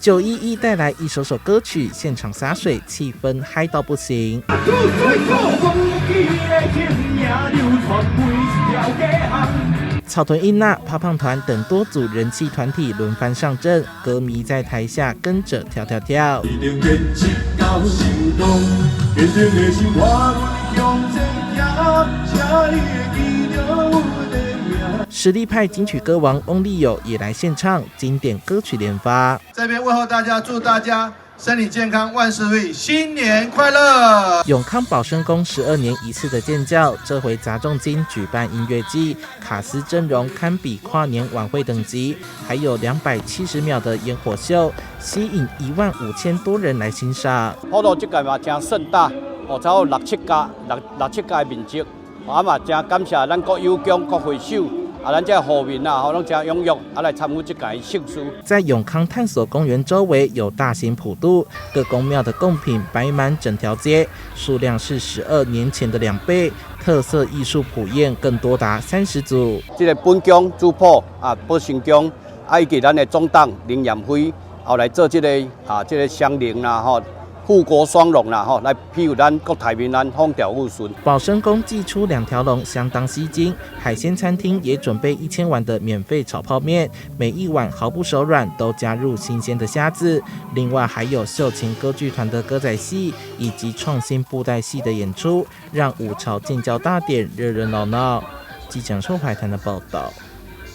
911带来一首首歌曲，现场洒水，气氛嗨到不行。草屯英娜、胖胖团等多组人气团体轮番上阵，歌迷在台下跟着跳跳跳。实力派金曲歌王翁立友也来献唱，经典歌曲连发。这边问候大家，祝大家身体健康，万事如意，新年快乐！永康保生宫12年一次的建教，这回砸重金举办音乐季，卡司阵容堪比跨年晚会等级，还有270秒的烟火秀，吸引15000多人来欣赏。普渡这届嘛真盛大，超过6、7家的面积，嘛真感谢咱各友乡、各会手。咱这户民啊，拢真踊跃，来参与这届盛事。在永康探索公园周围有大型普渡，各宫庙的贡品摆满整条街，数量是12年前的2倍。特色艺术普宴更多达30组。这个本宫主普保生宫以及咱的总党林彦辉，后来做这个香菱啦护国双龙啦来庇护咱国泰民安、风调雨顺。保生宫祭出2条龙，相当吸睛。海鲜餐厅也准备1000碗的免费炒泡面，每一碗毫不手软，都加入新鲜的虾子。另外还有秀琴歌剧团的歌仔戏，以及创新布袋戏的演出，让5朝建教大典热热闹闹。记者邱海棠的报道。